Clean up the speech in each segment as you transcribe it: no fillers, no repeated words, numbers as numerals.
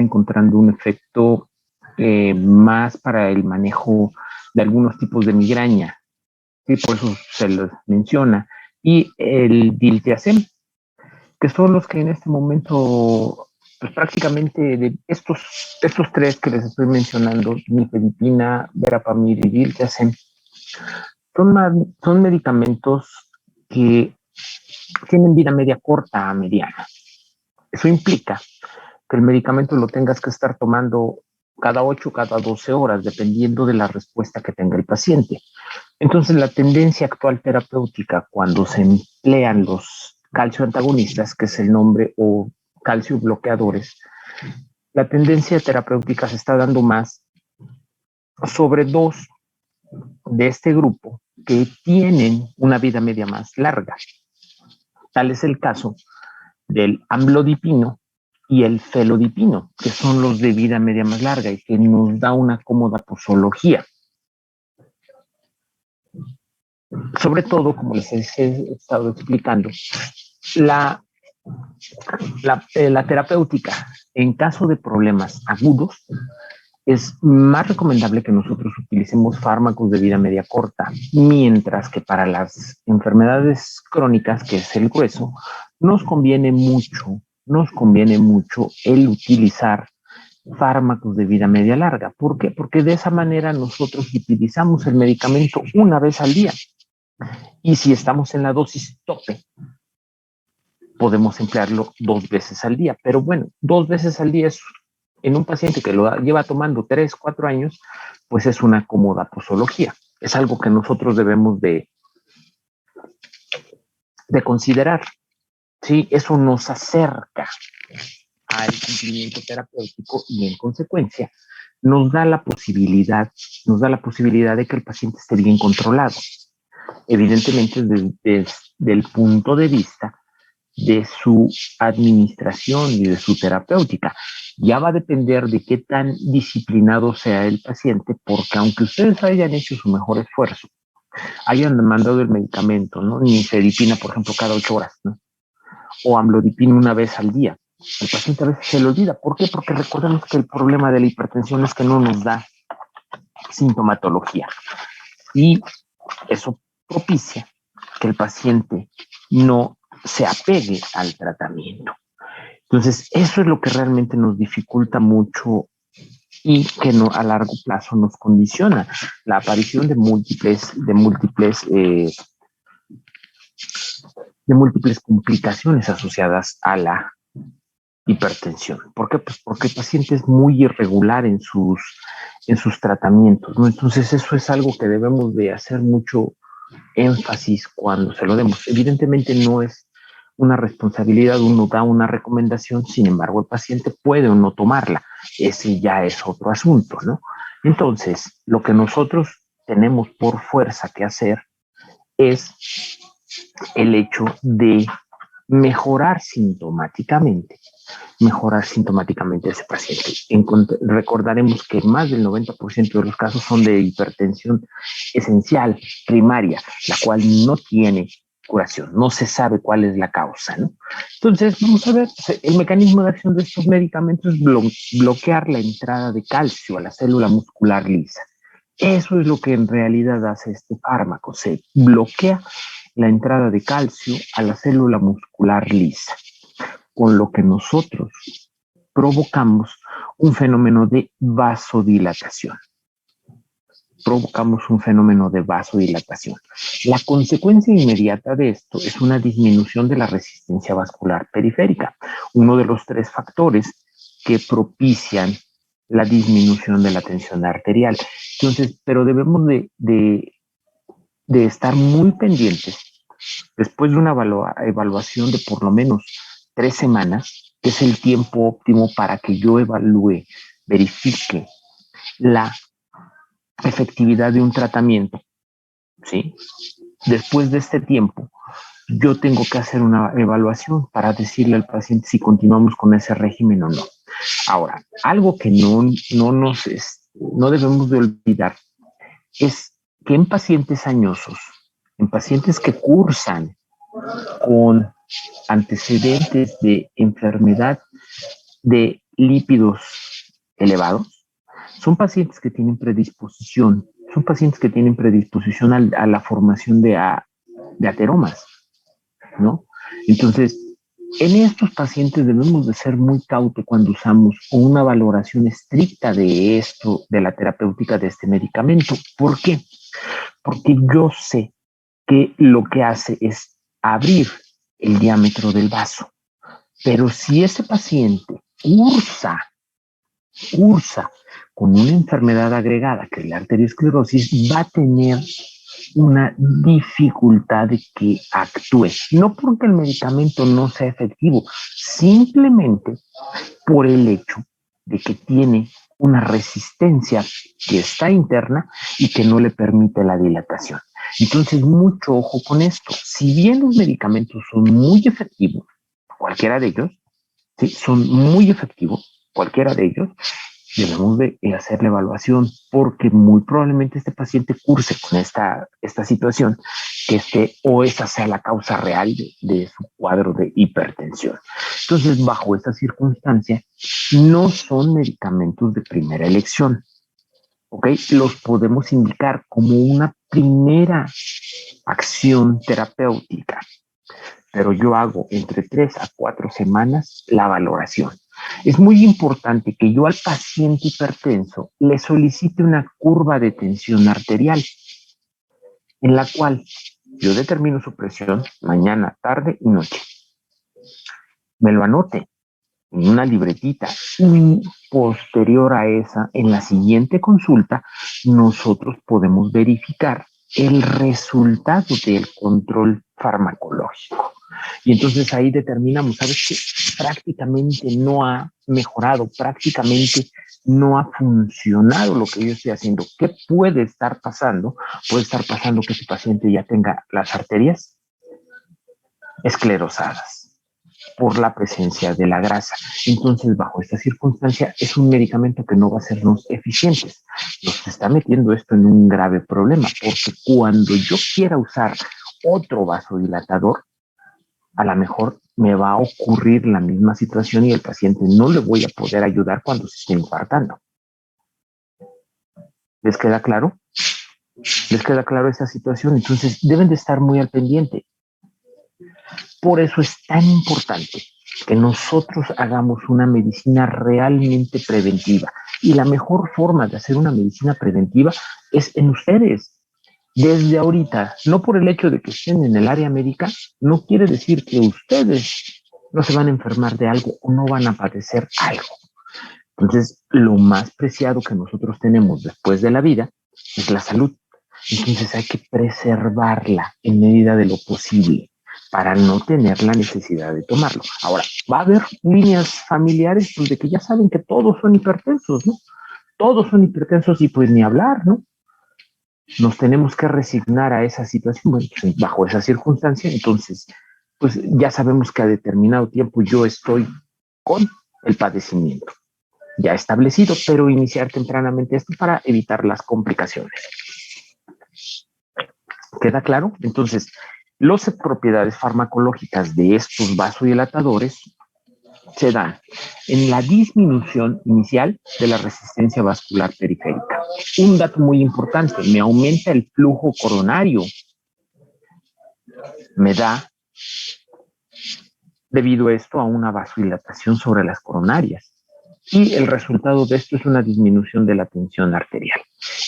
encontrando un efecto más para el manejo de algunos tipos de migraña, y por eso se les menciona, y el diltiazem, que son los que en este momento, pues prácticamente de estos tres que les estoy mencionando, nifedipina, verapamil y diltiazem, son medicamentos que tienen vida media corta a mediana. Eso implica que el medicamento lo tengas que estar tomando cada 8, cada 12 horas, dependiendo de la respuesta que tenga el paciente. Entonces, la tendencia actual terapéutica cuando se emplean los calcio antagonistas, que es el nombre, o calcio bloqueadores, la tendencia terapéutica se está dando más sobre dos de este grupo que tienen una vida media más larga. Tal es el caso del amlodipino y el felodipino, que son los de vida media más larga y que nos da una cómoda posología. Sobre todo, como les he estado explicando, la terapéutica en caso de problemas agudos es más recomendable que nosotros utilicemos fármacos de vida media corta, mientras que para las enfermedades crónicas, que es el grueso, nos conviene mucho el utilizar fármacos de vida media larga. ¿Por qué? Porque de esa manera nosotros utilizamos el medicamento una vez al día. Y si estamos en la dosis tope, podemos emplearlo 2 veces al día. Pero bueno, 2 veces al día es, en un paciente que lo lleva tomando 3, 4 años, pues es una cómoda posología. Es algo que nosotros debemos de considerar. Sí, eso nos acerca al cumplimiento terapéutico y en consecuencia nos da la posibilidad de que el paciente esté bien controlado. Evidentemente desde el punto de vista de su administración y de su terapéutica. Ya va a depender de qué tan disciplinado sea el paciente, porque aunque ustedes hayan hecho su mejor esfuerzo, hayan mandado el medicamento, ¿no? Nifedipina, por ejemplo, cada 8 horas, ¿no? O amlodipina una vez al día. El paciente a veces se le olvida. ¿Por qué? Porque recordemos que el problema de la hipertensión es que no nos da sintomatología. Y eso propicia que el paciente no se apegue al tratamiento. Entonces, eso es lo que realmente nos dificulta mucho y que no, a largo plazo nos condiciona la aparición de múltiples complicaciones asociadas a la hipertensión. ¿Por qué? Pues porque el paciente es muy irregular en sus tratamientos, ¿no? Entonces, eso es algo que debemos de hacer mucho énfasis cuando se lo demos. Evidentemente no es una responsabilidad, uno da una recomendación, sin embargo el paciente puede o no tomarla. Ese ya es otro asunto, ¿no? Entonces, lo que nosotros tenemos por fuerza que hacer es el hecho de mejorar sintomáticamente a ese paciente. Recordaremos que más del 90% de los casos son de hipertensión esencial, primaria, la cual no tiene curación, no se sabe cuál es la causa, ¿no? Entonces, vamos a ver, el mecanismo de acción de estos medicamentos es bloquear la entrada de calcio a la célula muscular lisa. Eso es lo que en realidad hace este fármaco, se bloquea la entrada de calcio a la célula muscular lisa, con lo que nosotros provocamos un fenómeno de vasodilatación. La consecuencia inmediata de esto es una disminución de la resistencia vascular periférica, uno de los 3 factores que propician la disminución de la tensión arterial. Entonces, pero debemos de estar muy pendientes después de una evaluación de por lo menos 3 semanas, que es el tiempo óptimo para que yo verifique la efectividad de un tratamiento, ¿sí? Después de este tiempo, yo tengo que hacer una evaluación para decirle al paciente si continuamos con ese régimen o no. Ahora, algo que no debemos de olvidar es que en pacientes añosos, en pacientes que cursan con antecedentes de enfermedad de lípidos elevados, son pacientes que tienen predisposición, a la formación de ateromas, ¿no? Entonces, en estos pacientes debemos de ser muy cautos cuando usamos una valoración estricta de esto, de la terapéutica de este medicamento. ¿Por qué? Porque yo sé que lo que hace es abrir el diámetro del vaso. Pero si ese paciente cursa con una enfermedad agregada, que es la arteriosclerosis, va a tener una dificultad de que actúe. No porque el medicamento no sea efectivo, simplemente por el hecho de que tiene una resistencia que está interna y que no le permite la dilatación. Entonces, mucho ojo con esto. Si bien los medicamentos son muy efectivos, cualquiera de ellos, ¿sí? Son muy efectivos, cualquiera de ellos, debemos de hacer la evaluación porque muy probablemente este paciente curse con esta situación o esa sea la causa real de su cuadro de hipertensión. Entonces, bajo esta circunstancia, no son medicamentos de primera elección, ¿ok? Los podemos indicar como una primera acción terapéutica, pero yo hago entre 3 a 4 semanas la valoración. Es muy importante que yo al paciente hipertenso le solicite una curva de tensión arterial en la cual yo determino su presión mañana, tarde y noche. Me lo anote en una libretita y posterior a esa, en la siguiente consulta, nosotros podemos verificar el resultado del control farmacológico. Y entonces ahí determinamos, ¿sabes qué? Prácticamente no ha mejorado, prácticamente no ha funcionado lo que yo estoy haciendo. ¿Qué puede estar pasando? Puede estar pasando que ese paciente ya tenga las arterias esclerosadas por la presencia de la grasa. Entonces, bajo esta circunstancia, es un medicamento que no va a sernos eficientes. Nos está metiendo esto en un grave problema, porque cuando yo quiera usar otro vasodilatador, a lo mejor me va a ocurrir la misma situación y el paciente no le voy a poder ayudar cuando se esté infartando. ¿Les queda claro? ¿Les queda claro esa situación? Entonces, deben de estar muy al pendiente. Por eso es tan importante que nosotros hagamos una medicina realmente preventiva. Y la mejor forma de hacer una medicina preventiva es en ustedes. Desde ahorita, no por el hecho de que estén en el área médica, no quiere decir que ustedes no se van a enfermar de algo o no van a padecer algo. Entonces, lo más preciado que nosotros tenemos después de la vida es la salud. Entonces hay que preservarla en medida de lo posible para no tener la necesidad de tomarlo. Ahora, va a haber líneas familiares donde que ya saben que todos son hipertensos, ¿no? Todos son hipertensos y pues ni hablar, ¿no? Nos tenemos que resignar a esa situación. Bueno, pues, bajo esa circunstancia, entonces, pues ya sabemos que a determinado tiempo yo estoy con el padecimiento ya establecido, pero iniciar tempranamente esto para evitar las complicaciones. ¿Queda claro? Entonces, las propiedades farmacológicas de estos vasodilatadores se dan en la disminución inicial de la resistencia vascular periférica. Un dato muy importante, me aumenta el flujo coronario, me da, debido a esto, a una vasodilatación sobre las coronarias. Y el resultado de esto es una disminución de la tensión arterial.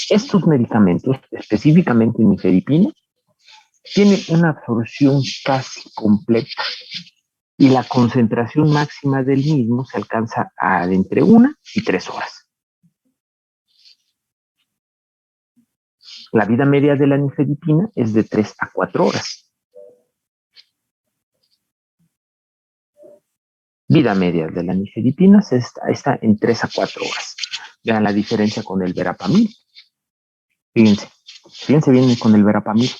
Estos medicamentos, específicamente nifedipina, tienen una absorción casi completa y la concentración máxima del mismo se alcanza de entre 1 y 3 horas. La vida media de la nifedipina es de 3 a 4 horas. Vida media de la nifedipina está en 3 a 4 horas. Vean la diferencia con el verapamil. Fíjense bien con el verapamil.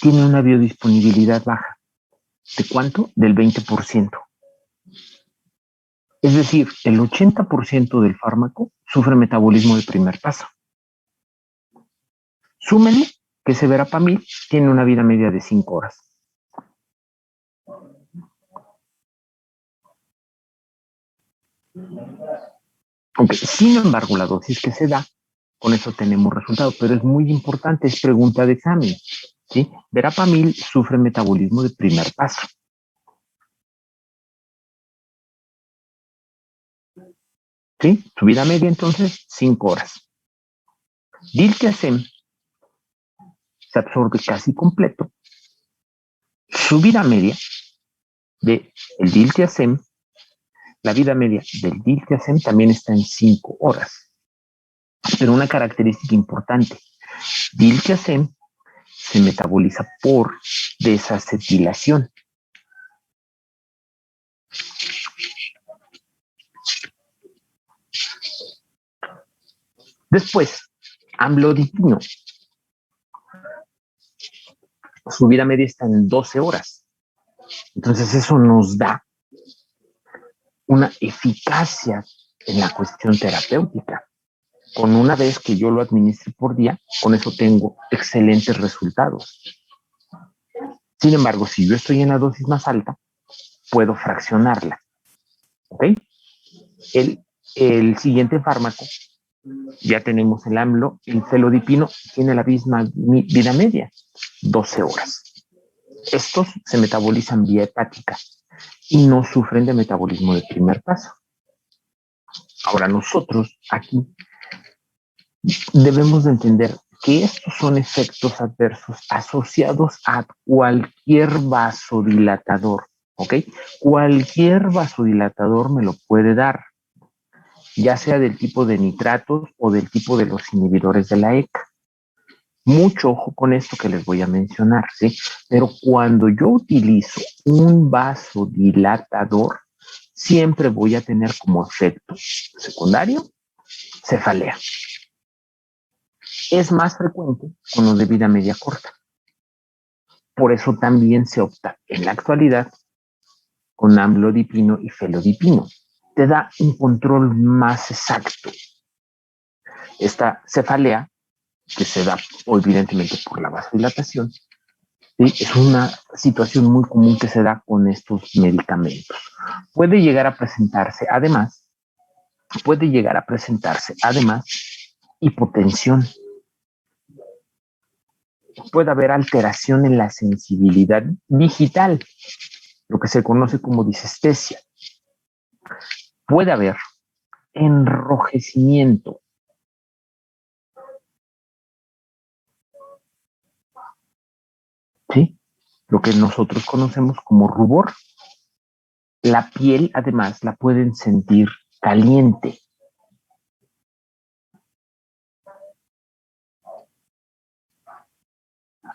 Tiene una biodisponibilidad baja. ¿De cuánto? Del 20%. Es decir, el 80% del fármaco sufre metabolismo de primer paso. Súmenle que ese verapamil tiene una vida media de 5 horas. Aunque, sin embargo, la dosis que se da, con eso tenemos resultado, pero es muy importante, es pregunta de examen. ¿Sí? Verapamil sufre metabolismo de primer paso. ¿Sí? Su vida media, entonces, 5 horas. Diltiazem se absorbe casi completo. Su vida media del diltiazem, la vida media del diltiazem también está en 5 horas. Pero una característica importante, diltiazem se metaboliza por desacetilación. Después, amlodipino. Su vida media está en 12 horas. Entonces eso nos da una eficacia en la cuestión terapéutica. Con una vez que yo lo administre por día, con eso tengo excelentes resultados. Sin embargo, si yo estoy en la dosis más alta, puedo fraccionarla. ¿Ok? El siguiente fármaco, ya tenemos el AMLO, el felodipino, tiene la misma vida media, 12 horas. Estos se metabolizan vía hepática y no sufren de metabolismo de primer paso. Ahora nosotros aquí debemos de entender que estos son efectos adversos asociados a cualquier vasodilatador, ¿ok? Cualquier vasodilatador me lo puede dar, ya sea del tipo de nitratos o del tipo de los inhibidores de la ECA. Mucho ojo con esto que les voy a mencionar, ¿sí? Pero cuando yo utilizo un vasodilatador, siempre voy a tener como efecto secundario cefalea. Es más frecuente con los de vida media corta. Por eso también se opta en la actualidad con amlodipino y felodipino. Te da un control más exacto. Esta cefalea, que se da evidentemente por la vasodilatación, ¿sí? Es una situación muy común que se da con estos medicamentos. Puede llegar a presentarse además hipotensión. Puede haber alteración en la sensibilidad digital, lo que se conoce como disestesia. Puede haber enrojecimiento. ¿Sí? Lo que nosotros conocemos como rubor. La piel, además, la pueden sentir caliente.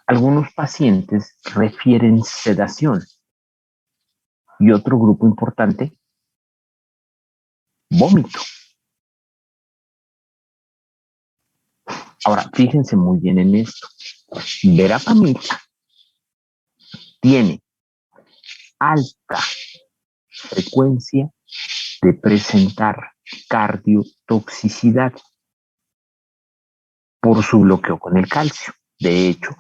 Algunos pacientes refieren sedación. Y otro grupo importante, vómito. Ahora, fíjense muy bien en esto. Verapamil tiene alta frecuencia de presentar cardiotoxicidad por su bloqueo con el calcio. De hecho,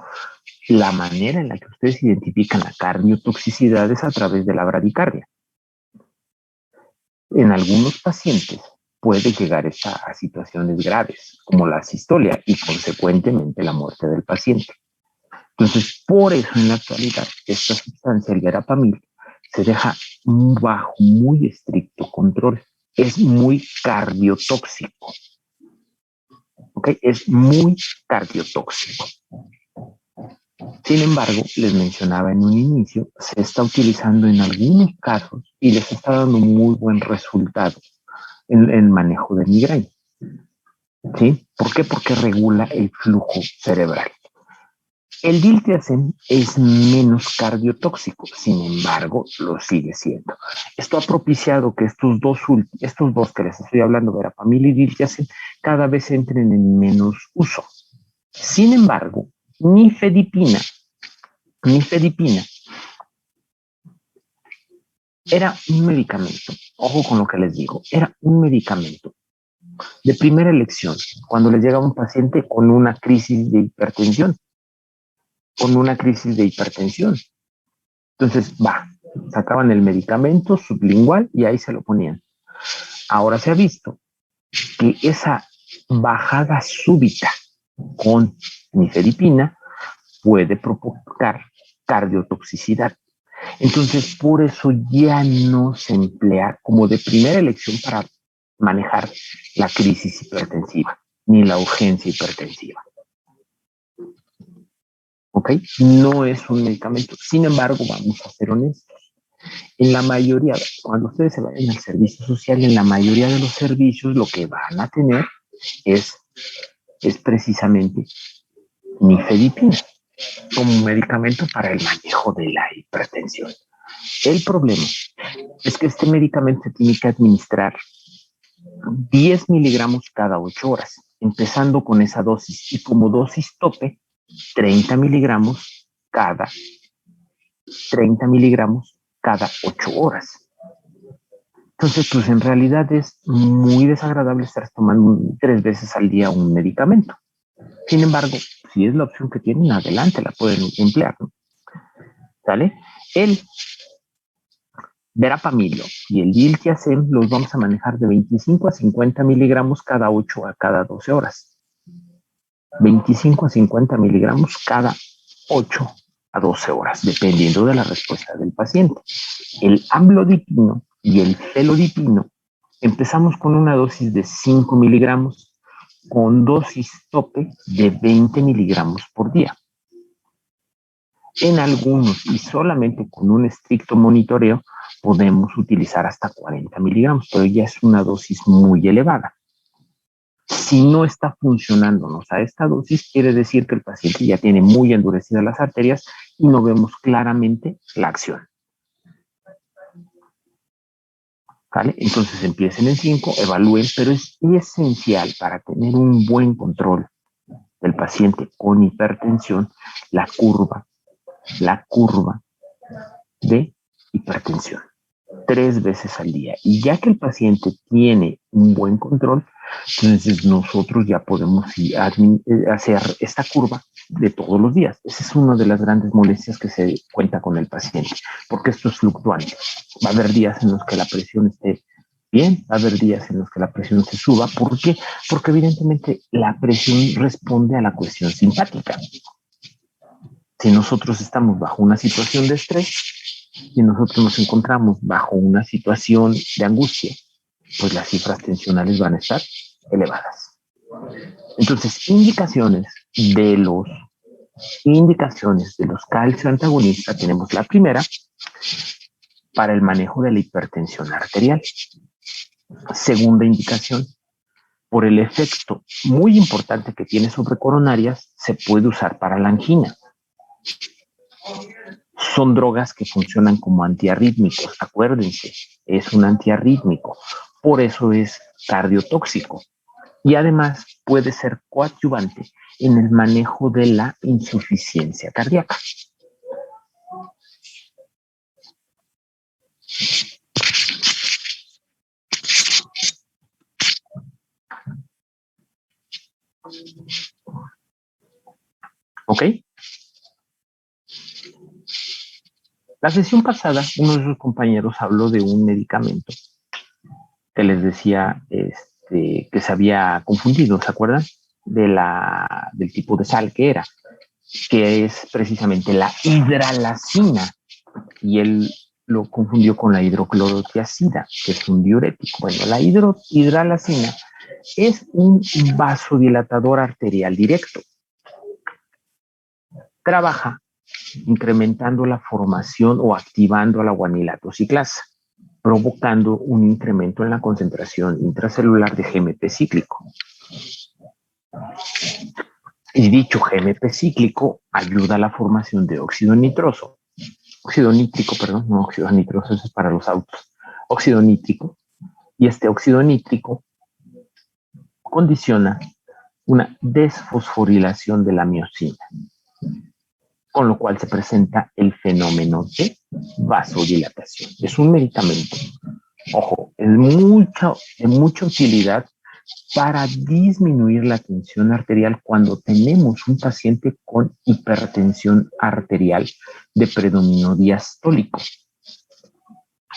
la manera en la que ustedes identifican la cardiotoxicidad es a través de la bradicardia. En algunos pacientes puede llegar a situaciones graves, como la sistolia y consecuentemente la muerte del paciente. Entonces, por eso en la actualidad, esta sustancia, el verapamil, se deja bajo muy estricto control. Es muy cardiotóxico. ¿Ok? Es muy cardiotóxico. Sin embargo, les mencionaba en un inicio, se está utilizando en algunos casos y les está dando muy buen resultado en el manejo de migraña. ¿Sí? ¿Por qué? Porque regula el flujo cerebral. El diltiazem es menos cardiotóxico, sin embargo, lo sigue siendo. Esto ha propiciado que estos dos que les estoy hablando, verapamil y diltiazem, cada vez entren en menos uso. Sin embargo, nifedipina era un medicamento, ojo con lo que les digo, era un medicamento de primera elección cuando les llega un paciente con una crisis de hipertensión. Entonces, sacaban el medicamento sublingual y ahí se lo ponían. Ahora se ha visto que esa bajada súbita con nifedipina puede provocar cardiotoxicidad. Entonces, por eso ya no se emplea como de primera elección para manejar la crisis hipertensiva ni la urgencia hipertensiva. ¿Ok? No es un medicamento. Sin embargo, vamos a ser honestos. En la mayoría, cuando ustedes se vayan al servicio social, en la mayoría de los servicios lo que van a tener es precisamente nifedipina como un medicamento para el manejo de la hipertensión. El problema es que este medicamento se tiene que administrar 10 miligramos cada 8 horas, empezando con esa dosis y como dosis tope, 30 miligramos cada 8 horas. Entonces, pues en realidad es muy desagradable estar tomando 3 veces al día un medicamento. Sin embargo, si es la opción que tienen, adelante la pueden emplear, ¿no? ¿Sale? El verapamil y el diltiazem los vamos a manejar de 25 a 50 miligramos cada 8 a cada 12 horas. 25 a 50 miligramos cada 8 a 12 horas, dependiendo de la respuesta del paciente. El amlodipino y el felodipino, empezamos con una dosis de 5 miligramos con dosis tope de 20 miligramos por día. En algunos y solamente con un estricto monitoreo podemos utilizar hasta 40 miligramos, pero ya es una dosis muy elevada. Si no está funcionándonos a esta dosis, quiere decir que el paciente ya tiene muy endurecidas las arterias y no vemos claramente la acción. ¿Vale? Entonces empiecen en 5, evalúen, pero es esencial para tener un buen control del paciente con hipertensión la curva de hipertensión 3 veces al día. Y ya que el paciente tiene un buen control, entonces nosotros ya podemos hacer esta curva de todos los días. Esa es una de las grandes molestias que se cuenta con el paciente, porque esto es fluctuante. Va a haber días en los que la presión esté bien, va a haber días en los que la presión se suba. ¿Por qué? Porque evidentemente la presión responde a la cuestión simpática. Si nosotros estamos bajo una situación de estrés, si nosotros nos encontramos bajo una situación de angustia, pues las cifras tensionales van a estar elevadas. Entonces, indicaciones de los calcio antagonistas, tenemos la primera para el manejo de la hipertensión arterial. Segunda indicación, por el efecto muy importante que tiene sobre coronarias, se puede usar para la angina. Son drogas que funcionan como antiarrítmicos, acuérdense, es un antiarrítmico, por eso es cardiotóxico y además puede ser coadyuvante en el manejo de la insuficiencia cardíaca. ¿Ok? La sesión pasada, uno de sus compañeros habló de un medicamento que les decía que se había confundido, ¿se acuerdan? Del tipo de sal que era, que es precisamente la hidralacina, y él lo confundió con la hidroclorotiazida, que es un diurético. Bueno, la hidralacina es un vasodilatador arterial directo. Trabaja incrementando la formación o activando la guanilato ciclasa, provocando un incremento en la concentración intracelular de GMP cíclico. Y dicho GMP cíclico ayuda a la formación de óxido nítrico, no óxido nitroso, eso es para los autos, óxido nítrico, y este óxido nítrico condiciona una desfosforilación de la miocina, con lo cual se presenta el fenómeno de vasodilatación. Es un medicamento, ojo, es de mucha utilidad para disminuir la tensión arterial cuando tenemos un paciente con hipertensión arterial de predominio diastólico.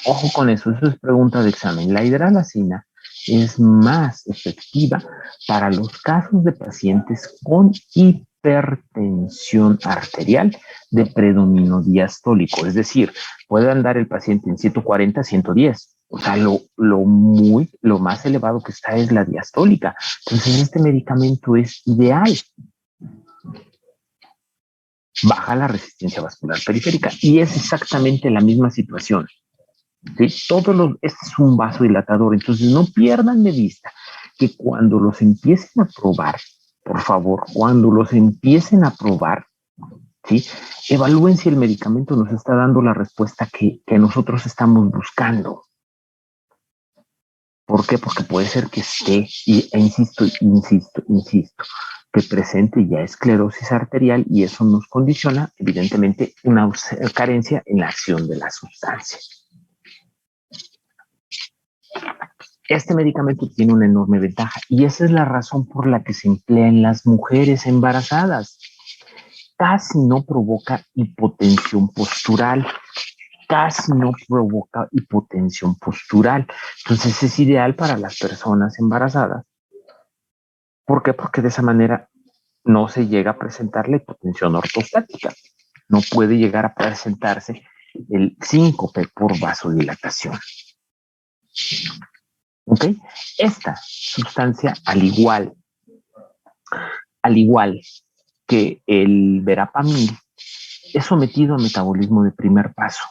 Ojo con eso es pregunta de examen. La hidralacina es más efectiva para los casos de pacientes con hipertensión arterial de predominio diastólico. Es decir, puede andar el paciente en 140, 110. O sea, lo más elevado que está es la diastólica. Entonces, este medicamento es ideal. Baja la resistencia vascular periférica y es exactamente la misma situación. ¿Sí? Este es un vasodilatador, entonces no pierdan de vista que cuando los empiecen a probar, por favor, cuando los empiecen a probar, ¿sí? Evalúen si el medicamento nos está dando la respuesta que nosotros estamos buscando. ¿Por qué? Porque puede ser que esté, insisto, que presente ya esclerosis arterial y eso nos condiciona, evidentemente, una carencia en la acción de la sustancia. Este medicamento tiene una enorme ventaja y esa es la razón por la que se emplea en las mujeres embarazadas. Casi no provoca hipotensión postural. Entonces es ideal para las personas embarazadas. ¿Por qué? Porque de esa manera no se llega a presentar la hipotensión ortostática. No puede llegar a presentarse el síncope por vasodilatación. ¿Ok? Esta sustancia, al igual que el verapamil, es sometido a metabolismo de primer paso,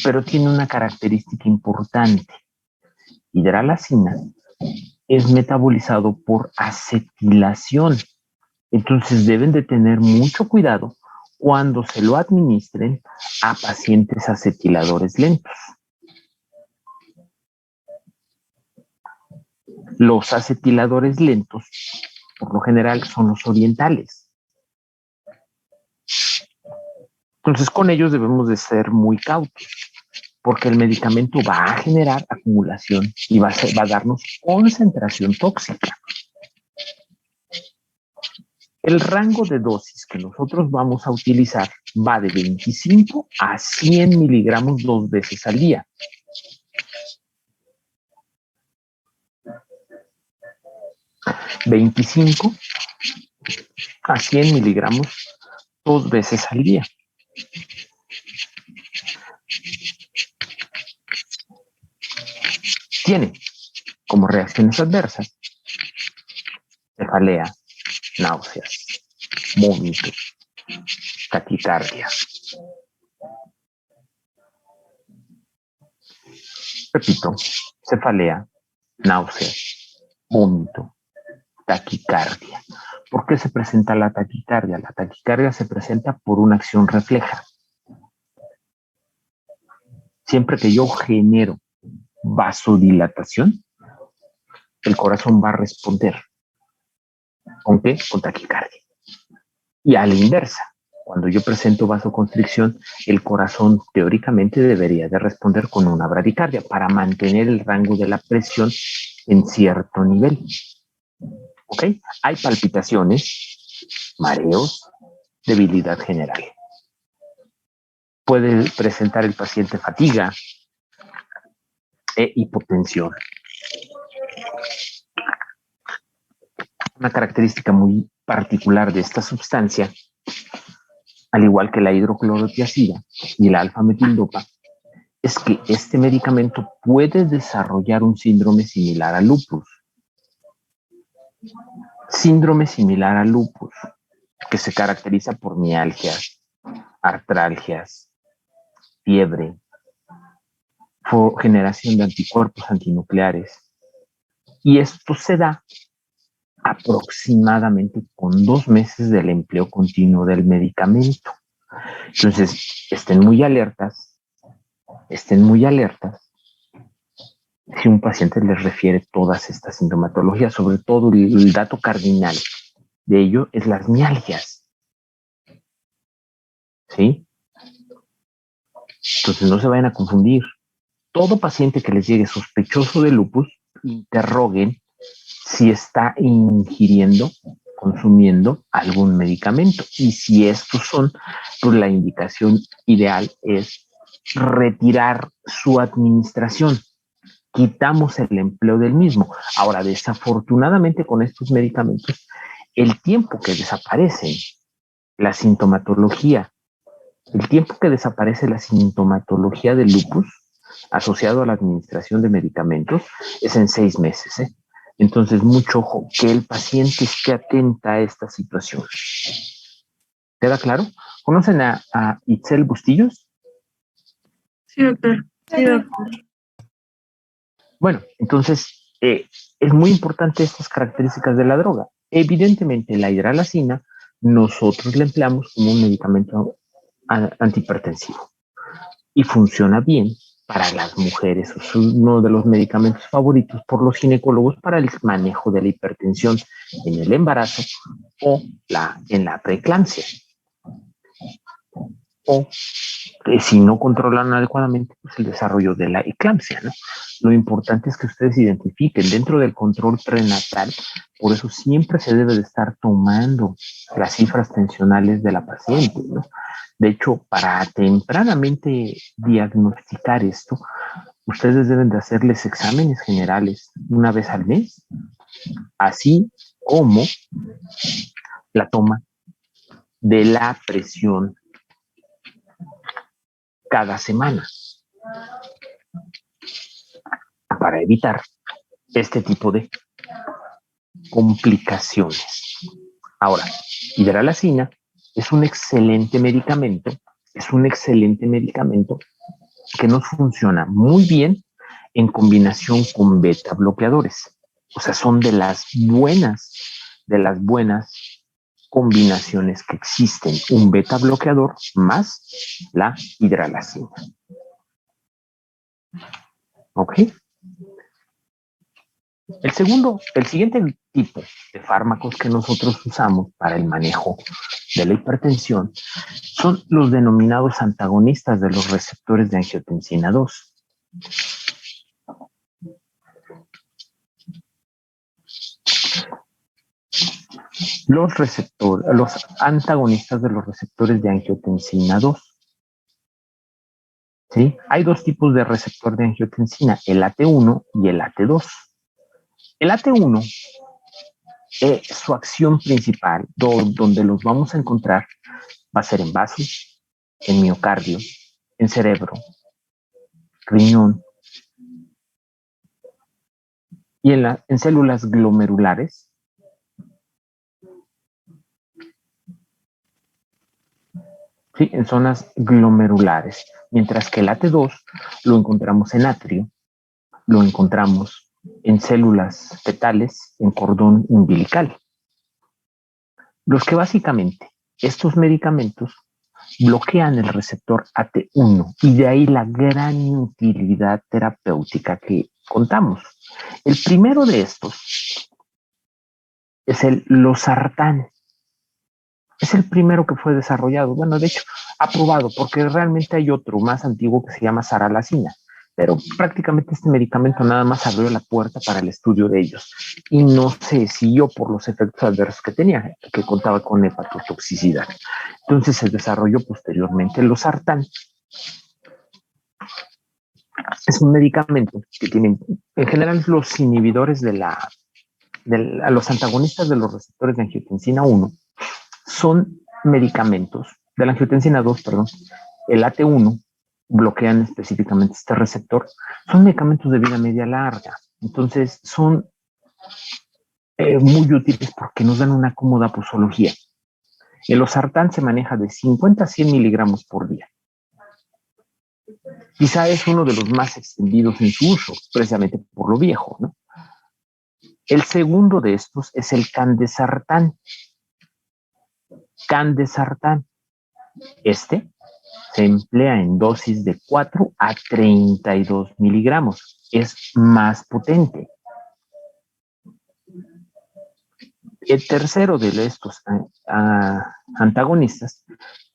pero tiene una característica importante. Hidralacina es metabolizado por acetilación. Entonces deben de tener mucho cuidado cuando se lo administren a pacientes acetiladores lentos. Los acetiladores lentos, por lo general, son los orientales. Entonces, con ellos debemos de ser muy cautos, porque el medicamento va a generar acumulación y va a darnos concentración tóxica. El rango de dosis que nosotros vamos a utilizar va de 25 a 100 miligramos 2 veces al día. ¿25 a 100 miligramos 2 veces al día? Tiene como reacciones adversas cefalea, náuseas, vómitos, taquicardia. Repito, cefalea, náuseas, vómito, taquicardia. ¿Por qué se presenta la taquicardia? La taquicardia se presenta por una acción refleja. Siempre que yo genero vasodilatación, el corazón va a responder. ¿Con qué? Con taquicardia. Y a la inversa, cuando yo presento vasoconstricción, el corazón teóricamente debería de responder con una bradicardia para mantener el rango de la presión en cierto nivel. ¿Ok? Hay palpitaciones, mareos, debilidad general. Puede presentar el paciente fatiga e hipotensión. Una característica muy particular de esta sustancia, al igual que la hidroclorotiazida y la alfa-metildopa, es que este medicamento puede desarrollar un síndrome similar al lupus. Síndrome similar al lupus, que se caracteriza por mialgias, artralgias, fiebre, generación de anticuerpos antinucleares. Y esto se da aproximadamente con 2 meses del empleo continuo del medicamento. Entonces, estén muy alertas si un paciente les refiere todas estas sintomatologías, sobre todo el dato cardinal de ello es las mialgias. ¿Sí? Entonces no se vayan a confundir. Todo paciente que les llegue sospechoso de lupus, interroguen si está ingiriendo, consumiendo algún medicamento. Y si estos son, pues la indicación ideal es retirar su administración. quitamos el empleo del mismo. Ahora, desafortunadamente con estos medicamentos, el tiempo que desaparece la sintomatología, el tiempo que desaparece la sintomatología del lupus asociado a la administración de medicamentos es en 6 meses. Entonces, mucho ojo, que el paciente esté atenta a esta situación. ¿Queda claro? ¿Conocen a Itzel Bustillos? Sí, doctor. Sí, doctor. Bueno, entonces es muy importante estas características de la droga. Evidentemente, la hidralacina nosotros la empleamos como un medicamento antihipertensivo y funciona bien para las mujeres. Es uno de los medicamentos favoritos por los ginecólogos para el manejo de la hipertensión en el embarazo o en la preeclampsia. O si no controlan adecuadamente, pues el desarrollo de la eclampsia, ¿no? Lo importante es que ustedes identifiquen dentro del control prenatal, por eso siempre se debe de estar tomando las cifras tensionales de la paciente, ¿no? De hecho, para tempranamente diagnosticar esto, ustedes deben de hacerles exámenes generales una vez al mes, así como la toma de la presión cada semana para evitar este tipo de complicaciones. Ahora, hidralacina es un excelente medicamento, que nos funciona muy bien en combinación con beta bloqueadores. O sea, son de las buenas combinaciones que existen, un beta bloqueador más la hidralacina. ¿Ok? El siguiente tipo de fármacos que nosotros usamos para el manejo de la hipertensión son los denominados antagonistas de los receptores de angiotensina 2. Los antagonistas de los receptores de angiotensina 2. ¿Sí? Hay dos tipos de receptor de angiotensina, el AT1 y el AT2. El AT1, su acción principal, donde los vamos a encontrar, va a ser en vasos, en miocardio, en cerebro, riñón y en células glomerulares. ¿Sí? En zonas glomerulares, mientras que el AT2 lo encontramos en atrio, lo encontramos en células fetales, en cordón umbilical. Los que básicamente estos medicamentos bloquean el receptor AT1 y de ahí la gran utilidad terapéutica que contamos. El primero de estos es el losartán. Es el primero que fue desarrollado. Bueno, de hecho, aprobado, porque realmente hay otro más antiguo que se llama saralacina, pero prácticamente este medicamento nada más abrió la puerta para el estudio de ellos y no se siguió por los efectos adversos que tenía, que contaba con hepatotoxicidad. Entonces se desarrolló posteriormente el losartán. Es un medicamento que tienen, en general, los inhibidores los antagonistas de los receptores de angiotensina 1 son medicamentos de la angiotensina 2, perdón, el AT1 bloquean específicamente este receptor, son medicamentos de vida media larga, entonces son muy útiles porque nos dan una cómoda posología. El losartán se maneja de 50 a 100 miligramos por día. Quizá es uno de los más extendidos en su uso, precisamente por lo viejo, ¿no? El segundo de estos es el candesartán. Candesartán. Este se emplea en dosis de 4 a 32 miligramos. Es más potente. El tercero de estos antagonistas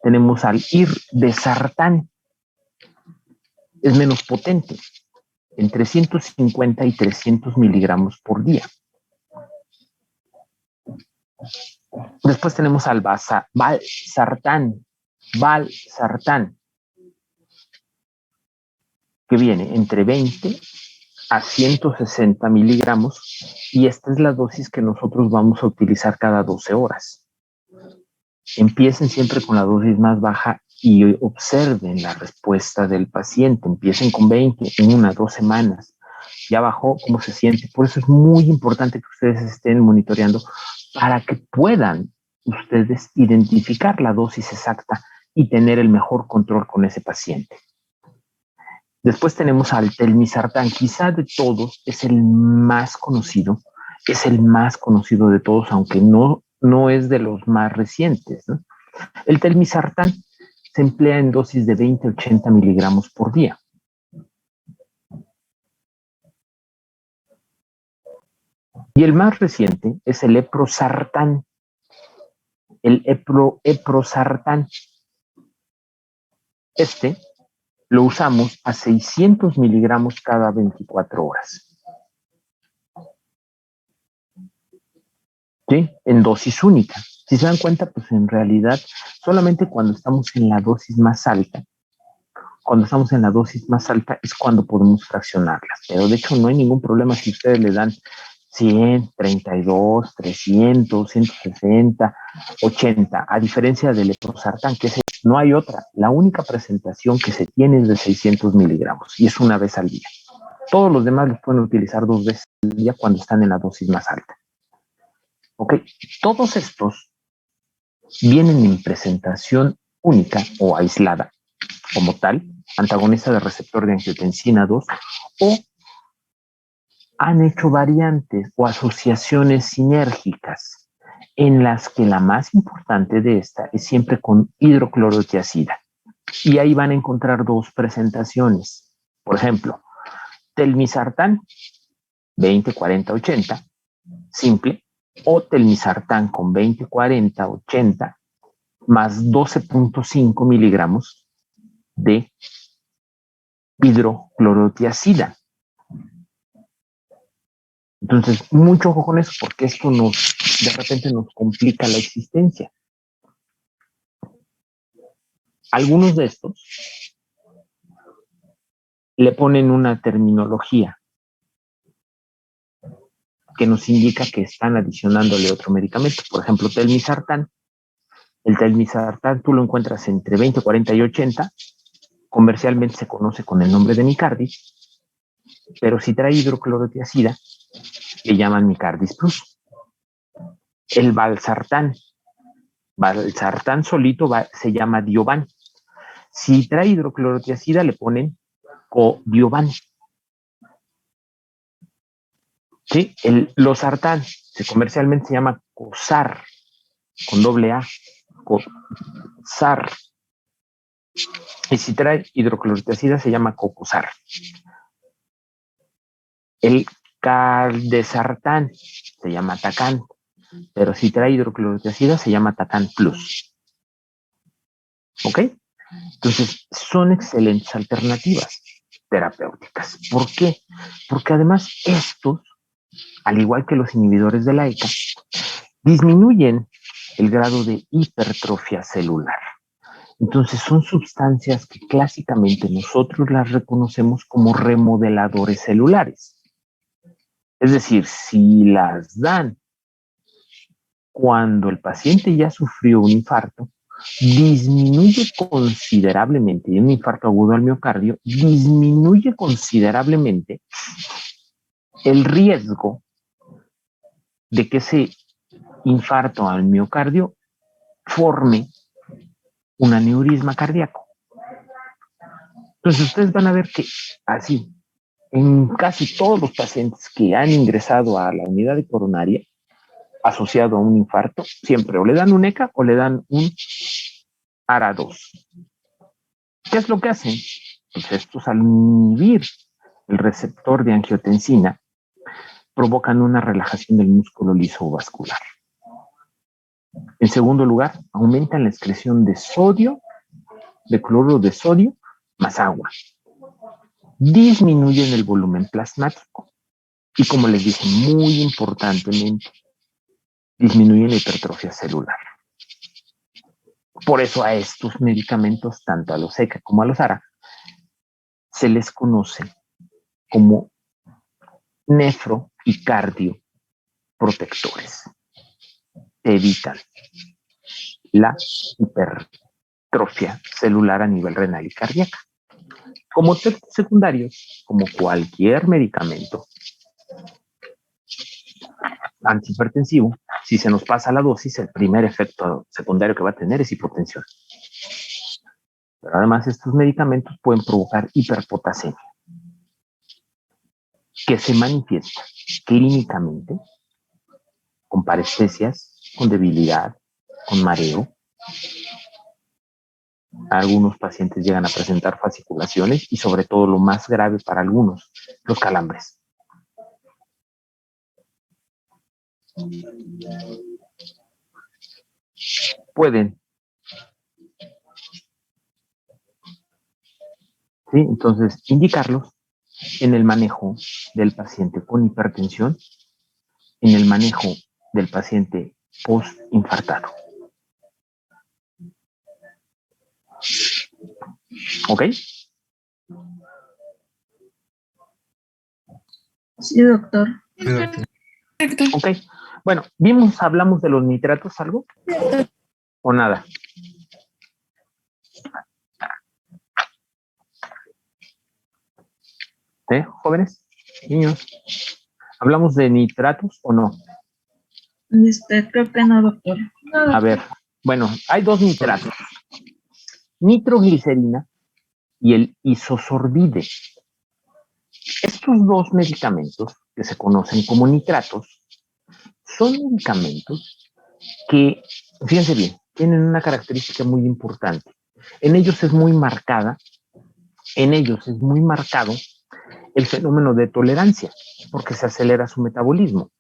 tenemos al irdesartán. Es menos potente, entre 150 y 300 miligramos por día. Después tenemos al valsartán, que viene entre 20 a 160 miligramos y esta es la dosis que nosotros vamos a utilizar cada 12 horas. Empiecen siempre con la dosis más baja y observen la respuesta del paciente. Empiecen con 20 en 1 a 2 semanas. Ya bajó, ¿cómo se siente? Por eso es muy importante que ustedes estén monitoreando para que puedan ustedes identificar la dosis exacta y tener el mejor control con ese paciente. Después tenemos al telmisartán. Quizá de todos es el más conocido de todos, aunque no es de los más recientes, ¿no? El telmisartán se emplea en dosis de 20 a 80 miligramos por día. Y el más reciente es el eprosartán. El eprosartán. Este lo usamos a 600 miligramos cada 24 horas. ¿Sí? En dosis única. Si se dan cuenta, pues en realidad solamente cuando estamos en la dosis más alta, es cuando podemos fraccionarlas. Pero de hecho no hay ningún problema si ustedes le dan 100, 32, 300, 160, 80, a diferencia del eprosartán, que no hay otra. La única presentación que se tiene es de 600 miligramos y es una vez al día. Todos los demás los pueden utilizar 2 veces al día cuando están en la dosis más alta. Ok, todos estos vienen en presentación única o aislada, como tal, antagonista del receptor de angiotensina 2, o han hecho variantes o asociaciones sinérgicas, en las que la más importante de esta es siempre con hidroclorotiazida. Y ahí van a encontrar 2 presentaciones. Por ejemplo, telmisartán 20, 40, 80, simple, o telmisartán con 20, 40, 80, más 12.5 miligramos de hidroclorotiazida. Entonces, mucho ojo con eso, porque esto de repente nos complica la existencia. Algunos de estos le ponen una terminología que nos indica que están adicionándole otro medicamento. Por ejemplo, telmisartán. El telmisartán tú lo encuentras entre 20, 40 y 80. Comercialmente se conoce con el nombre de Micardis, pero si trae hidroclorotiazida, le llaman Micardis Plus. El valsartán solito se llama Diovan. Si trae hidroclorotiazida, le ponen Codiovan. ¿Sí? Losartán comercialmente se llama Cosar, con doble A, Cosar. Y si trae hidroclorotiazida, se llama Cocosar. El caldesartán se llama Tacan, pero si trae hidroclorotiazida, se llama Tacan Plus. ¿Ok? Entonces, son excelentes alternativas terapéuticas. ¿Por qué? Porque además estos, al igual que los inhibidores de la ECA, disminuyen el grado de hipertrofia celular. Entonces son sustancias que clásicamente nosotros las reconocemos como remodeladores celulares. Es decir, si las dan cuando el paciente ya sufrió un infarto, disminuye considerablemente, y un infarto agudo al miocardio, disminuye considerablemente el riesgo de que ese infarto al miocardio forme un aneurisma cardíaco. Entonces ustedes van a ver que así, en casi todos los pacientes que han ingresado a la unidad de coronaria asociado a un infarto, siempre o le dan un ECA o le dan un ARA2. ¿Qué es lo que hacen? Pues estos, al inhibir el receptor de angiotensina, provocan una relajación del músculo liso vascular. En segundo lugar, aumentan la excreción de sodio, de cloruro de sodio, más agua. Disminuyen el volumen plasmático. Y como les dije, muy importantemente, disminuyen la hipertrofia celular. Por eso a estos medicamentos, tanto a los ECA como a los ARA, se les conoce como nefro y cardioprotectores. Evitan la hipertrofia celular a nivel renal y cardíaca. Como efectos secundarios, como cualquier medicamento antihipertensivo, si se nos pasa la dosis, el primer efecto secundario que va a tener es hipotensión. Pero además estos medicamentos pueden provocar hiperpotasemia, que se manifiesta clínicamente con parestesias, con debilidad, con mareo. Algunos pacientes llegan a presentar fasciculaciones y sobre todo lo más grave para algunos, los calambres. Pueden. ¿Sí? Entonces, indicarlos en el manejo del paciente con hipertensión, en el manejo del paciente postinfartado. ¿Ok? Sí, doctor. Perfecto. Ok. Bueno, hablamos de los nitratos, ¿algo? ¿O nada? ¿Jóvenes? Niños. ¿Hablamos de nitratos o no? Creo que no, doctor. A ver, bueno, hay dos nitratos. Nitroglicerina y el isosorbide. Estos dos medicamentos, que se conocen como nitratos, son medicamentos que, fíjense bien, tienen una característica muy importante. En ellos es muy marcado el fenómeno de tolerancia, porque se acelera su metabolismo.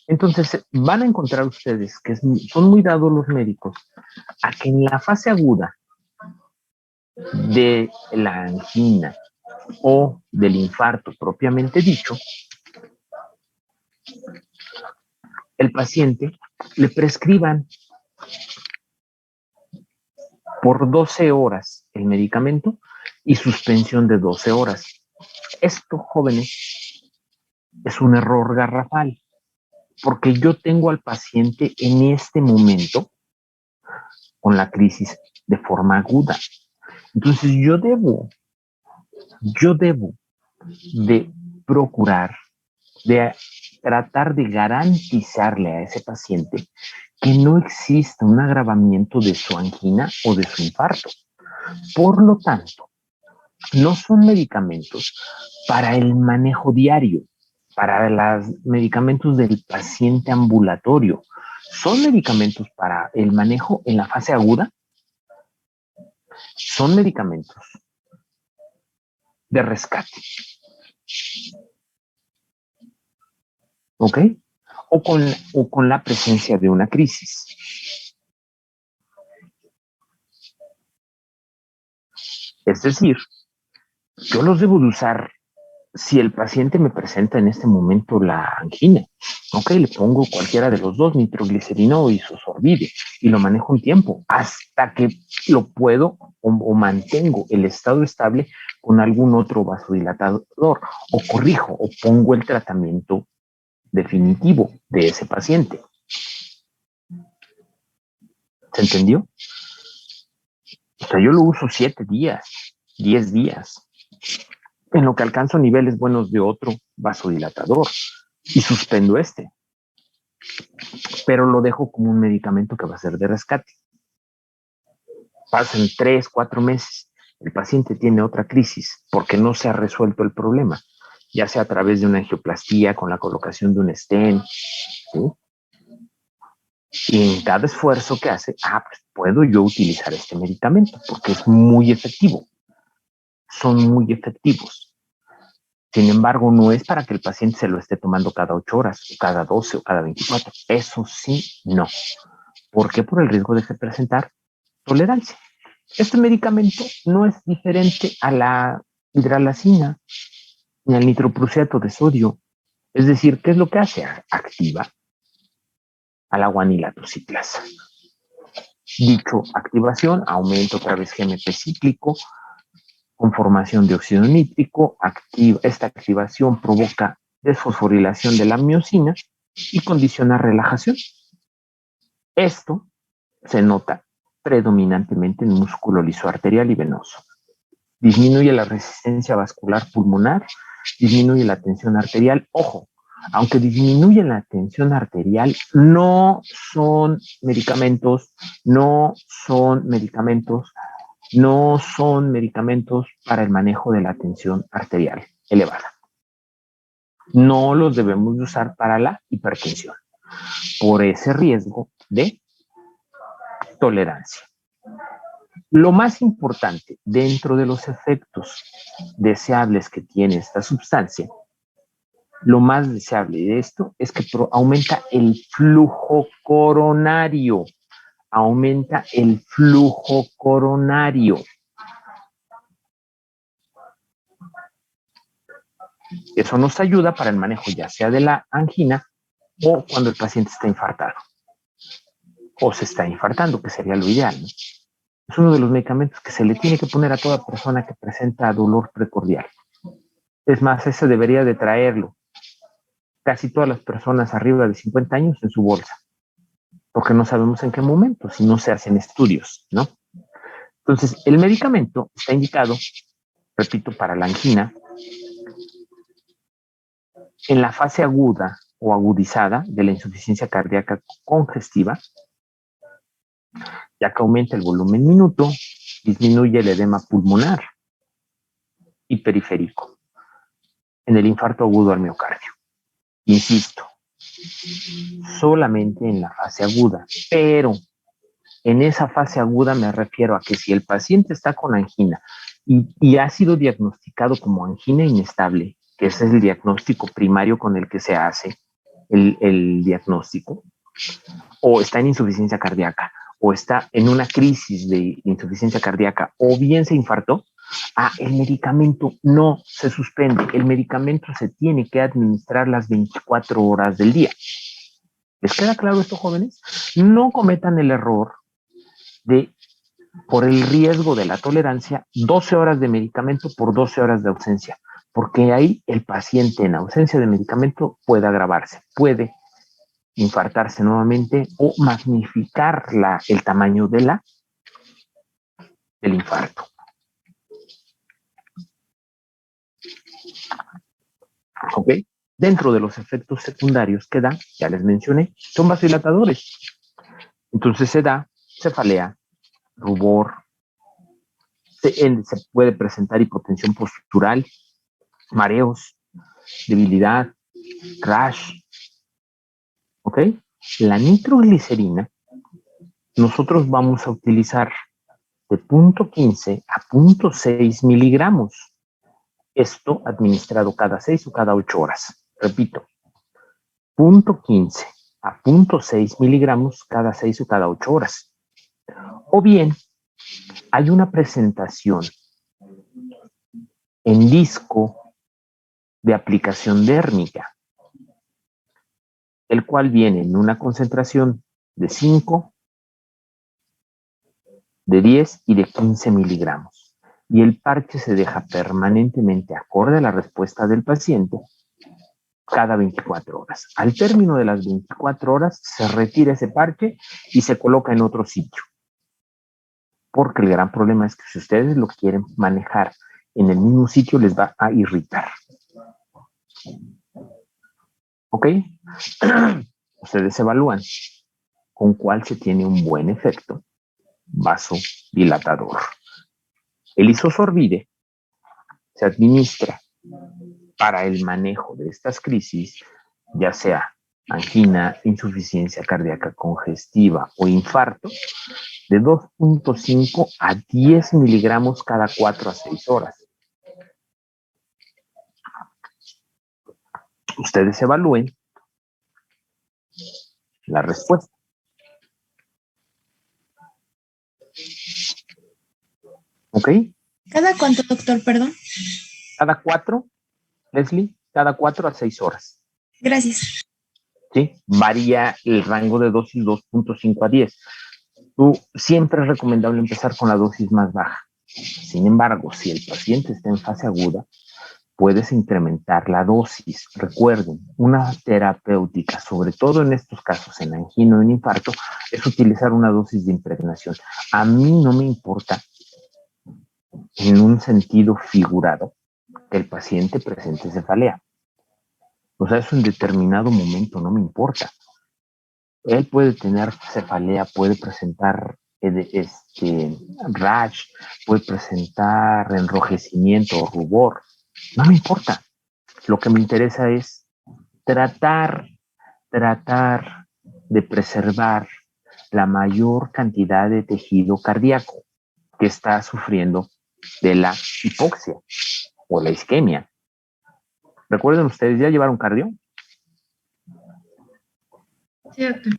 Entonces, van a encontrar ustedes que son muy dados los médicos a que en la fase aguda de la angina o del infarto propiamente dicho, el paciente le prescriban por 12 horas el medicamento y suspensión de 12 horas. Esto, jóvenes, es un error garrafal, porque yo tengo al paciente en este momento con la crisis de forma aguda. Entonces yo debo de procurar, de tratar de garantizarle a ese paciente que no exista un agravamiento de su angina o de su infarto. Por lo tanto, no son medicamentos para el manejo diario, para los medicamentos del paciente ambulatorio. Son medicamentos para el manejo en la fase aguda. Son medicamentos de rescate. ¿Ok? O con la presencia de una crisis. Es decir, yo los debo de usar si el paciente me presenta en este momento la angina. Ok, le pongo cualquiera de los dos, nitroglicerina o isosorbide, y lo manejo un tiempo hasta que lo puedo o mantengo el estado estable con algún otro vasodilatador, o corrijo o pongo el tratamiento definitivo de ese paciente. ¿Se entendió? O sea, yo lo uso 7 días, 10 días, en lo que alcanzo niveles buenos de otro vasodilatador y suspendo este. Pero lo dejo como un medicamento que va a ser de rescate. Pasan 3, 4 meses, el paciente tiene otra crisis porque no se ha resuelto el problema, ya sea a través de una angioplastía con la colocación de un stent, ¿sí? Y en cada esfuerzo que hace, pues puedo yo utilizar este medicamento porque es muy efectivo. Son muy efectivos. Sin embargo, no es para que el paciente se lo esté tomando cada 8 horas, o cada 12 o cada 24. Eso sí, no. ¿Por qué? Por el riesgo de presentar tolerancia. Este medicamento no es diferente a la hidralazina ni al nitroprusiato de sodio. Es decir, ¿qué es lo que hace? Activa a la guanilato ciclasa. Dicho activación, aumenta otra vez GMP cíclico, con formación de óxido nítrico. Esta activación provoca desfosforilación de la miosina y condiciona relajación. Esto se nota predominantemente en músculo liso arterial y venoso. Disminuye la resistencia vascular pulmonar, disminuye la tensión arterial. Ojo, aunque disminuye la tensión arterial, no son medicamentos para el manejo de la tensión arterial elevada. No los debemos de usar para la hipertensión, por ese riesgo de tolerancia. Lo más importante dentro de los efectos deseables que tiene esta sustancia, lo más deseable de esto es que aumenta el flujo coronario. Aumenta el flujo coronario. Eso nos ayuda para el manejo ya sea de la angina o cuando el paciente está infartado o se está infartando, que sería lo ideal, ¿no? Es uno de los medicamentos que se le tiene que poner a toda persona que presenta dolor precordial. Es más, ese debería de traerlo casi todas las personas arriba de 50 años en su bolsa, porque no sabemos en qué momento, si no se hacen estudios, ¿no? Entonces, el medicamento está indicado, repito, para la angina en la fase aguda o agudizada de la insuficiencia cardíaca congestiva, ya que aumenta el volumen minuto, disminuye el edema pulmonar y periférico en el infarto agudo al miocardio. Insisto, solamente en la fase aguda, pero en esa fase aguda me refiero a que si el paciente está con angina y ha sido diagnosticado como angina inestable, que ese es el diagnóstico primario con el que se hace el diagnóstico, o está en insuficiencia cardíaca, o está en una crisis de insuficiencia cardíaca, o bien se infartó, el medicamento no se suspende. El medicamento se tiene que administrar las 24 horas del día. ¿Les queda claro esto, jóvenes? No cometan el error de, por el riesgo de la tolerancia, 12 horas de medicamento por 12 horas de ausencia, porque ahí el paciente en ausencia de medicamento puede agravarse, puede infartarse nuevamente o magnificar el tamaño del infarto. ¿Ok? Dentro de los efectos secundarios que da, ya les mencioné, son vasodilatadores. Entonces se da cefalea, rubor, se puede presentar hipotensión postural, mareos, debilidad, crash. ¿Ok? La nitroglicerina, nosotros vamos a utilizar de 0.15 a 0.6 miligramos. Esto administrado cada 6 o cada 8 horas. Repito, 0.15 a 0.6 miligramos cada 6 o cada 8 horas. O bien, hay una presentación en disco de aplicación dérmica, el cual viene en una concentración de 5, de 10 y de 15 miligramos. Y el parche se deja permanentemente acorde a la respuesta del paciente cada 24 horas. Al término de las 24 horas se retira ese parche y se coloca en otro sitio. Porque el gran problema es que si ustedes lo quieren manejar en el mismo sitio, les va a irritar. ¿Ok? Ustedes evalúan con cuál se tiene un buen efecto vasodilatador. El isosorbide se administra para el manejo de estas crisis, ya sea angina, insuficiencia cardíaca congestiva o infarto, de 2.5 a 10 miligramos cada 4 a 6 horas. Ustedes evalúen la respuesta. ¿Ok? ¿Cada cuánto, doctor? Perdón. Cada 4, Leslie, cada 4 a 6 horas. Gracias. ¿Sí? Varía el rango de dosis 2.5 a 10. Siempre es recomendable empezar con la dosis más baja. Sin embargo, si el paciente está en fase aguda, puedes incrementar la dosis. Recuerden, una terapéutica, sobre todo en estos casos, en angina o en infarto, es utilizar una dosis de impregnación. A mí no me importa, en un sentido figurado, que el paciente presente cefalea. O sea, eso en determinado momento no me importa. Él puede tener cefalea, puede presentar rash, puede presentar enrojecimiento o rubor. No me importa. Lo que me interesa es tratar de preservar la mayor cantidad de tejido cardíaco que está sufriendo de la hipoxia o la isquemia. ¿Recuerden ustedes ya llevaron cardio? Sí, doctor.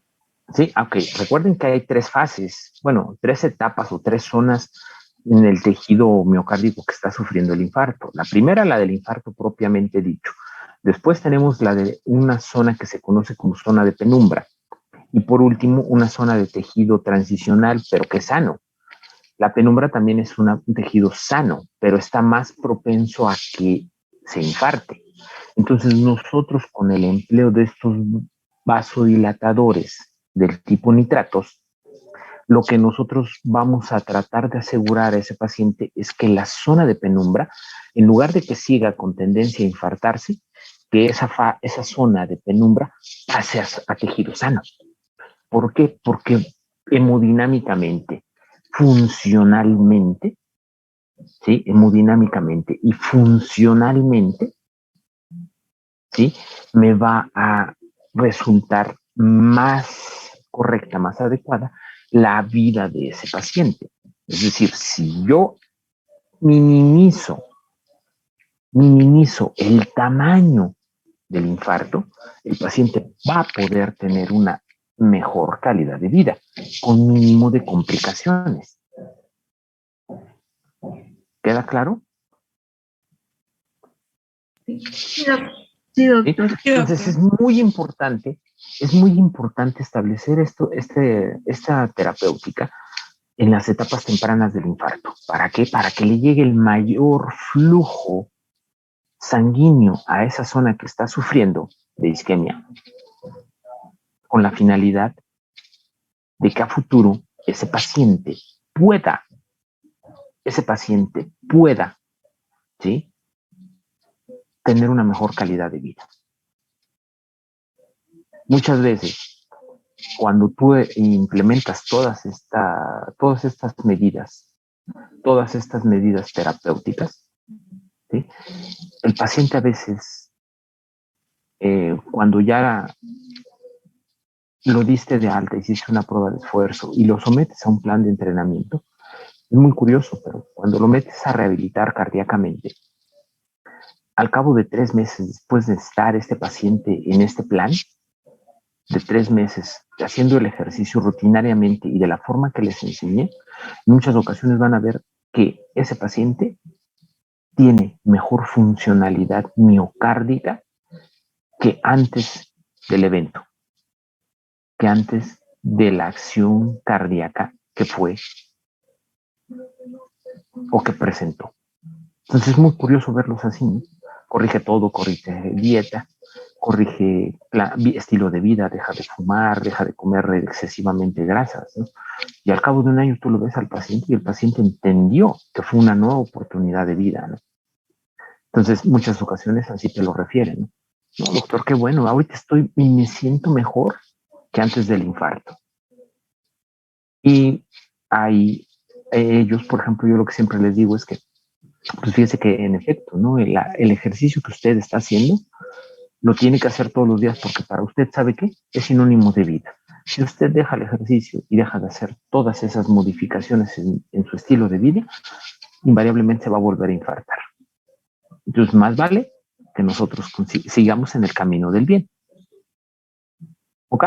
Sí, ok. Recuerden que hay 3 fases, bueno, 3 etapas o 3 zonas en el tejido miocárdico que está sufriendo el infarto. La primera, la del infarto propiamente dicho. Después tenemos la de una zona que se conoce como zona de penumbra. Y por último, una zona de tejido transicional, pero que es sano. La penumbra también es un tejido sano, pero está más propenso a que se infarte. Entonces, nosotros con el empleo de estos vasodilatadores del tipo nitratos, lo que nosotros vamos a tratar de asegurar a ese paciente es que la zona de penumbra, en lugar de que siga con tendencia a infartarse, que esa zona de penumbra pase a tejido sano. ¿Por qué? Porque hemodinámicamente, funcionalmente, ¿sí? Hemodinámicamente y funcionalmente, ¿sí? Me va a resultar más correcta, más adecuada la vida de ese paciente. Es decir, si yo minimizo el tamaño del infarto, el paciente va a poder tener una mejor calidad de vida, con mínimo de complicaciones. ¿Queda claro? Sí, doctor. Entonces es muy importante establecer esta terapéutica en las etapas tempranas del infarto. ¿Para qué? Para que le llegue el mayor flujo sanguíneo a esa zona que está sufriendo de isquemia, con la finalidad de que a futuro ese paciente pueda, ¿sí?, tener una mejor calidad de vida. Muchas veces, cuando tú implementas todas estas medidas terapéuticas, ¿sí?, el paciente a veces, cuando ya lo diste de alta, hiciste una prueba de esfuerzo y lo sometes a un plan de entrenamiento, es muy curioso, pero cuando lo metes a rehabilitar cardíacamente, al cabo de 3 meses después de estar este paciente en este plan, de 3 meses haciendo el ejercicio rutinariamente y de la forma que les enseñé, en muchas ocasiones van a ver que ese paciente tiene mejor funcionalidad miocárdica que antes del evento, que antes de la acción cardíaca que fue o que presentó. Entonces es muy curioso verlos así, ¿no? Corrige todo, corrige dieta, corrige estilo de vida, deja de fumar, deja de comer excesivamente grasas, ¿no? Y al cabo de un año tú lo ves al paciente y el paciente entendió que fue una nueva oportunidad de vida, ¿no? Entonces, muchas ocasiones así te lo refieren, ¿no? No, doctor, qué bueno, ahorita me siento mejor que antes del infarto. Y hay ellos, por ejemplo, yo lo que siempre les digo es que, pues fíjese que en efecto, ¿no? El ejercicio que usted está haciendo lo tiene que hacer todos los días porque para usted, ¿sabe qué? Es sinónimo de vida. Si usted deja el ejercicio y deja de hacer todas esas modificaciones en su estilo de vida, invariablemente se va a volver a infartar. Entonces, más vale que nosotros sigamos en el camino del bien. ¿Ok?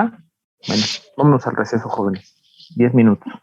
Bueno, vámonos al receso, jóvenes. 10 minutos.